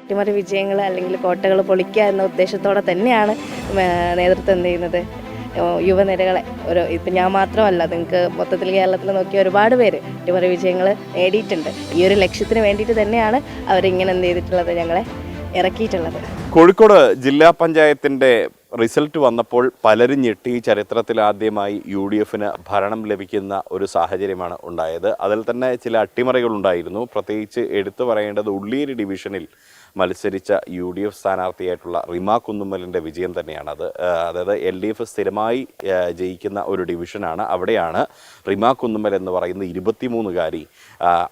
അട്ടിമറി വിജയങ്ങൾ അല്ലെങ്കിൽ കോട്ടകൾ പൊളിക്കുക എന്ന ഉദ്ദേശത്തോടെ തന്നെയാണ് നേതൃത്വം എന്ത് ചെയ്യുന്നത് യുവനിരകളെ ഇപ്പം ഞാൻ മാത്രമല്ല, നിങ്ങൾക്ക് മൊത്തത്തിൽ കേരളത്തിൽ നോക്കിയ ഒരുപാട് പേര് അട്ടിമറി വിജയങ്ങൾ നേടിയിട്ടുണ്ട്. ഈ ഒരു ലക്ഷ്യത്തിന് വേണ്ടിയിട്ട് തന്നെയാണ് അവരിങ്ങനെ എന്ത് ചെയ്തിട്ടുള്ളത്, ഞങ്ങളെ ഇറക്കിയിട്ടുള്ളത്. കോഴിക്കോട് ജില്ലാ പഞ്ചായത്തിൻ്റെ റിസൾട്ട് വന്നപ്പോൾ പലരും ഞെട്ടി. ചരിത്രത്തിലാദ്യമായി UDFന് ഭരണം ലഭിക്കുന്ന ഒരു സാഹചര്യമാണ് ഉണ്ടായത്. അതിൽ തന്നെ ചില അട്ടിമറികളുണ്ടായിരുന്നു. പ്രത്യേകിച്ച് എടുത്തു പറയേണ്ടത് ഉള്ളിയേരി ഡിവിഷനിൽ മത്സരിച്ച UDF സ്ഥാനാർത്ഥിയായിട്ടുള്ള റിമ കുന്നുമ്മലിൻ്റെ വിജയം തന്നെയാണ്. അതായത് LDF സ്ഥിരമായി ജയിക്കുന്ന ഒരു ഡിവിഷനാണ്. അവിടെയാണ് റിമ കുന്നുമ്മൽ എന്ന് പറയുന്ന 23-കാരി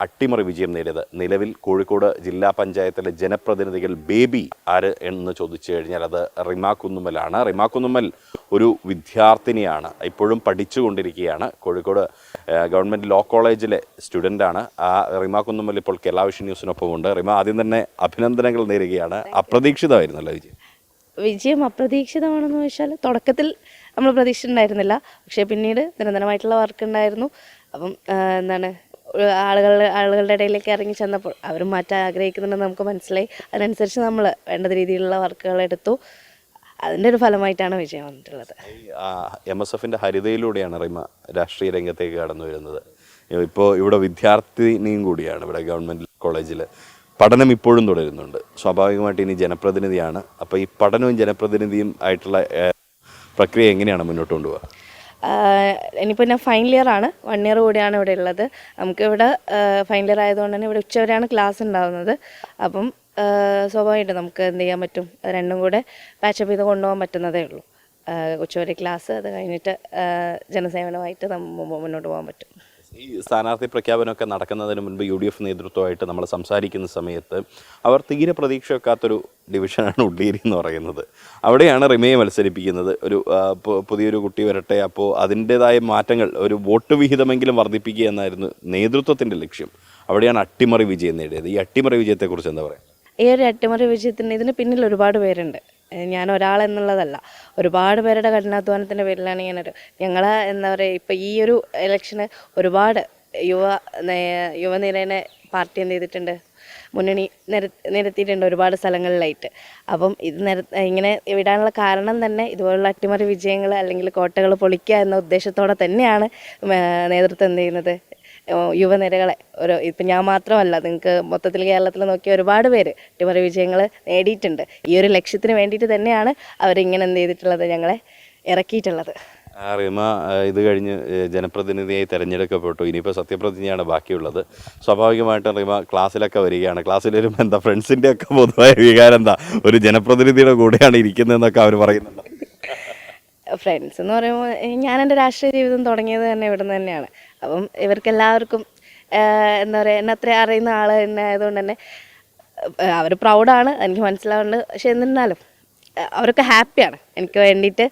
അട്ടിമറി വിജയം നേടിയത്. നിലവിൽ കോഴിക്കോട് ജില്ലാ പഞ്ചായത്തിലെ ജനപ്രതിനിധികൾ ബേബി ആര് എന്ന് ചോദിച്ചു കഴിഞ്ഞാൽ അത് റിമ കുന്നുമ്മലാണ്. റിമ കുന്നുമ്മൽ ഒരു വിദ്യാർത്ഥിനിയാണ്, ഇപ്പോഴും പഠിച്ചുകൊണ്ടിരിക്കുകയാണ്. കോഴിക്കോട് ഗവൺമെൻറ് ലോ കോളേജിലെ സ്റ്റുഡൻ്റാണ്. റിമ കുന്നുമ്മൽ ഇപ്പോൾ കേരള വിഷൻ ന്യൂസിനൊപ്പമുണ്ട്. റിമ, ആദ്യം തന്നെ അഭിനന്ദനങ്ങൾ നേരുകയാണ്. അപ്രതീക്ഷിതമായിരുന്നല്ലോ വിജയം അപ്രതീക്ഷിതമാണെന്ന് ചോദിച്ചാൽ തുടക്കത്തിൽ നമ്മൾ പ്രതീക്ഷിച്ചിട്ടുണ്ടായിരുന്നില്ല. പക്ഷേ പിന്നീട് നിരന്തരമായിട്ടുള്ള വർക്ക് ഉണ്ടായിരുന്നു. അപ്പം ആളുകളുടെ ഇടയിലേക്ക് ഇറങ്ങി ചെന്നപ്പോൾ അവരും മാറ്റാൻ ആഗ്രഹിക്കുന്നുണ്ടെന്ന് നമുക്ക് മനസ്സിലായി. അതിനനുസരിച്ച് നമ്മൾ വേണ്ട രീതിയിലുള്ള വർക്കുകൾ എടുത്തു. അതിൻ്റെ ഒരു ഫലമായിട്ടാണ് വിജയം വന്നിട്ടുള്ളത്. MSFൻ്റെ ഹരിതയിലൂടെയാണ് റിമ രാഷ്ട്രീയ രംഗത്തേക്ക് കടന്നു വരുന്നത്. ഇപ്പോൾ ഇവിടെ വിദ്യാർത്ഥിനിയും കൂടിയാണ്. ഇവിടെ ഗവൺമെൻറ് കോളേജിൽ പഠനം ഇപ്പോഴും തുടരുന്നുണ്ട്. സ്വാഭാവികമായിട്ട് ഇനി ജനപ്രതിനിധിയാണ്. അപ്പോൾ ഈ പഠനവും ജനപ്രതിനിധിയും ആയിട്ടുള്ള പ്രക്രിയ എങ്ങനെയാണ് മുന്നോട്ട് കൊണ്ടുപോകുക? ഇനിയിപ്പോൾ ഞാൻ ഫൈനൽ ഇയർ ആണ്, 1 ഇയർ കൂടിയാണ് ഇവിടെ ഉള്ളത്. നമുക്കിവിടെ ഫൈനൽ ഇയർ ആയതുകൊണ്ട് തന്നെ ഇവിടെ ഉച്ചവരെയാണ് ക്ലാസ് ഉണ്ടാകുന്നത്. അപ്പം സ്വാഭാവികമായിട്ട് നമുക്ക് എന്ത് ചെയ്യാൻ പറ്റും, അത് രണ്ടും കൂടെ പാച്ചപ്പ് ചെയ്ത് കൊണ്ടുപോകാൻ പറ്റുന്നതേ ഉള്ളൂ. ഉച്ചവരെ ക്ലാസ്, അത് കഴിഞ്ഞിട്ട് ജനസേവനമായിട്ട് മുന്നോട്ട് പോകാൻ പറ്റും. ഈ സ്ഥാനാർത്ഥി പ്രഖ്യാപനമൊക്കെ നടക്കുന്നതിന് മുൻപ് UDF നേതൃത്വമായിട്ട് നമ്മൾ സംസാരിക്കുന്ന സമയത്ത് അവർ തീരെ പ്രതീക്ഷ വെക്കാത്തൊരു ഡിവിഷനാണ് ഉള്ളിയേരി എന്ന് പറയുന്നത്. അവിടെയാണ് റിമയെ മത്സരിപ്പിക്കുന്നത്. ഒരു പുതിയൊരു കുട്ടി വരട്ടെ, അപ്പോൾ അതിൻ്റേതായ മാറ്റങ്ങൾ, ഒരു വോട്ട് വിഹിതമെങ്കിലും വർദ്ധിപ്പിക്കുക എന്നായിരുന്നു നേതൃത്വത്തിൻ്റെ ലക്ഷ്യം. അവിടെയാണ് അട്ടിമറി വിജയം നേടിയത്. ഈ അട്ടിമറി വിജയത്തെക്കുറിച്ച് എന്താ പറയുക? ഈ ഒരു അട്ടിമറി വിജയത്തിന് ഇതിന് പിന്നിൽ ഒരുപാട് പേരുണ്ട്. ഞാൻ ഒരാളെന്നുള്ളതല്ല, ഒരുപാട് പേരുടെ കഠിനാധ്വാനത്തിൻ്റെ പേരിലാണ് ഞങ്ങൾ എന്താ പറയുക, ഇപ്പം ഈ ഒരു ഇലക്ഷന് ഒരുപാട് യുവനിരനെ പാർട്ടി എന്ത് ചെയ്തിട്ടുണ്ട്, മുന്നണി നിരത്തിയിട്ടുണ്ട് ഒരുപാട് സ്ഥലങ്ങളിലായിട്ട്. അപ്പം ഇത് ഇങ്ങനെ വിടാനുള്ള കാരണം തന്നെ ഇതുപോലുള്ള അട്ടിമറി വിജയങ്ങൾ അല്ലെങ്കിൽ കോട്ടകൾ പൊളിക്കുക എന്ന ഉദ്ദേശത്തോടെ തന്നെയാണ് നേതൃത്വം എന്ത് ചെയ്യുന്നത് യുവനിരകളെ ഇപ്പം ഞാൻ മാത്രമല്ല, നിങ്ങൾക്ക് മൊത്തത്തിൽ കേരളത്തിൽ നോക്കിയ ഒരുപാട് പേര് അട്ടിമറി വിജയങ്ങൾ നേടിയിട്ടുണ്ട്. ഈ ഒരു ലക്ഷ്യത്തിന് വേണ്ടിയിട്ട് തന്നെയാണ് അവരിങ്ങനെ എന്ത് ചെയ്തിട്ടുള്ളത്, ഞങ്ങളെ ഇറക്കിയിട്ടുള്ളത്. റിമ ഇത് കഴിഞ്ഞ് ജനപ്രതിനിധിയായി തിരഞ്ഞെടുക്കപ്പെട്ടു. ഇനിയിപ്പോൾ സത്യപ്രതിജ്ഞയാണ് ബാക്കിയുള്ളത്. സ്വാഭാവികമായിട്ടും റിമ ക്ലാസ്സിലൊക്കെ വരികയാണ്. ക്ലാസ്സിൽ വരുമ്പോൾ എന്താ ഫ്രണ്ട്സിൻ്റെ ഒക്കെ പൊതുവായ വികാരം എന്താ, ഒരു ജനപ്രതിനിധിയുടെ കൂടെയാണ് ഇരിക്കുന്നതെന്നൊക്കെ അവർ പറയുന്നുണ്ട്. ഫ്രണ്ട്സ് എന്ന് പറയുമ്പോൾ ഞാൻ എൻ്റെ രാഷ്ട്രീയ ജീവിതം തുടങ്ങിയത് തന്നെ ഇവിടെ നിന്ന് തന്നെയാണ്. അപ്പം ഇവർക്കെല്ലാവർക്കും എന്താ പറയുക, എന്നെ അത്ര അറിയുന്ന ആൾ തന്നെ ആയതുകൊണ്ട് തന്നെ അവർ പ്രൗഡാണ്, എനിക്ക് മനസ്സിലാവുന്നുണ്ട്. പക്ഷെ എന്നിരുന്നാലും അവരൊക്കെ ഹാപ്പിയാണ് എനിക്ക് വേണ്ടിയിട്ട്.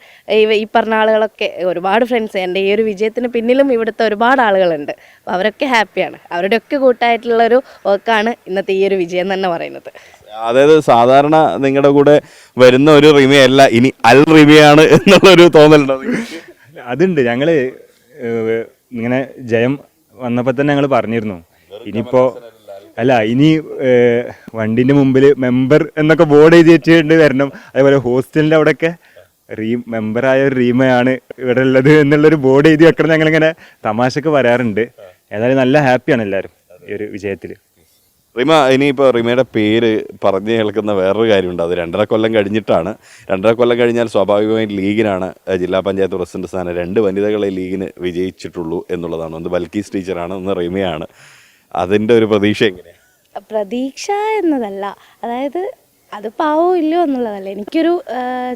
ഈ പറഞ്ഞ ആളുകളൊക്കെ ഒരുപാട് ഫ്രണ്ട്സ്, എൻ്റെ ഈ ഒരു വിജയത്തിന് പിന്നിലും ഇവിടുത്തെ ഒരുപാട് ആളുകളുണ്ട്. അപ്പോൾ അവരൊക്കെ ഹാപ്പിയാണ്. അവരുടെയൊക്കെ കൂട്ടായിട്ടുള്ളൊരു വർക്കാണ് ഇന്നത്തെ ഈ ഒരു വിജയം തന്നെ പറയുന്നത്. അതായത് സാധാരണ നിങ്ങളുടെ കൂടെ വരുന്ന ഒരു റിമയല്ല, ഇനി അൽ റിമയാണ് എന്നുള്ളൊരു തോന്നലുണ്ടോ? അതുണ്ട്. ഞങ്ങൾ ഇങ്ങനെ ജയം വന്നപ്പോൾ തന്നെ ഞങ്ങൾ പറഞ്ഞിരുന്നു, ഇനിയിപ്പോൾ ഇനി വണ്ടിൻ്റെ മുമ്പിൽ മെമ്പർ എന്നൊക്കെ ബോർഡ് എഴുതി വെച്ചിട്ട് വരണം. അതേപോലെ ഹോസ്റ്റലിൻ്റെ അവിടെയൊക്കെ മെമ്പറായ ഒരു റീമയാണ് ഇവിടെ ഉള്ളത് എന്നുള്ളൊരു ബോർഡ് എഴുതി വെക്കണം. ഞങ്ങളിങ്ങനെ തമാശക്ക് വരാറുണ്ട്. ഏതായാലും നല്ല ഹാപ്പിയാണ് എല്ലാവരും ഈ ഒരു വിജയത്തിൽ. റിമ, ഇനിയിപ്പോൾ റിമയുടെ പേര് പറഞ്ഞു കേൾക്കുന്ന വേറൊരു കാര്യമുണ്ട്. അത് 2.5 കൊല്ലം കഴിഞ്ഞിട്ടാണ്. 2.5 കൊല്ലം കഴിഞ്ഞാൽ സ്വാഭാവികമായും ലീഗിനാണ് ജില്ലാ പഞ്ചായത്ത് പ്രസിഡന്റ് സ്ഥാനം. 2 വനിതകളെ ലീഗിന് വിജയിച്ചിട്ടുള്ളൂ എന്നുള്ളതാണ്. ഒന്ന് ബൽക്കീസ് ടീച്ചറാണ്, ഒന്ന് റിമയാണ്. അതിൻ്റെ ഒരു പ്രതീക്ഷ എങ്ങനെയാണ്? പ്രതീക്ഷ എന്നതല്ല, അതായത് അത് പാവോ ഇല്ലയോ എന്നുള്ളതല്ല. എനിക്കൊരു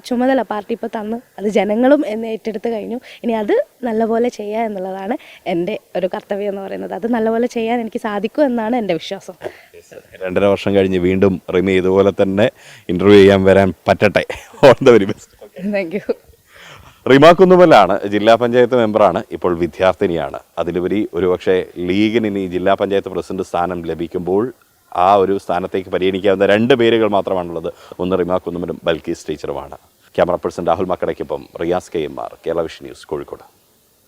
ചുമതല പാർട്ടി ഇപ്പോൾ തന്നു, അത് ജനങ്ങളും എന്നെ ഏറ്റെടുത്ത് കഴിഞ്ഞു. ഇനി അത് നല്ലപോലെ ചെയ്യുക എന്നുള്ളതാണ് എൻ്റെ ഒരു കർത്തവ്യം എന്ന് പറയുന്നത്. അത് നല്ലപോലെ ചെയ്യാൻ എനിക്ക് സാധിക്കും എന്നാണ് എൻ്റെ വിശ്വാസം. 2.5 വർഷം കഴിഞ്ഞ് വീണ്ടും റിമ ഇതുപോലെ തന്നെ ഇൻ്റർവ്യൂ ചെയ്യാൻ വരാൻ പറ്റട്ടെ. All the very best. Thank you. Rima കുന്നുമ്മലാണ്, ജില്ലാ പഞ്ചായത്ത് മെമ്പറാണ്, ഇപ്പോൾ വിദ്യാർത്ഥിനിയാണ്. അതിലുപരി ഒരുപക്ഷെ ലീഗിന് ഇനി ജില്ലാ പഞ്ചായത്ത് പ്രസിഡന്റ് സ്ഥാനം ലഭിക്കുമ്പോൾ ആ ഒരു സ്ഥാനത്തേക്ക് പരിഗണിക്കാവുന്ന 2 പേരുകൾ മാത്രമാണുള്ളത്. ഒന്ന് റിമ കുന്നുമ്മലും ബൽക്കീസ് ടീച്ചറുമാണ്. ക്യാമറ പേഴ്സൺ രാഹുൽ മക്കടയ്ക്കൊപ്പം Riyas KMR, Kerala vision news, Kozhikode.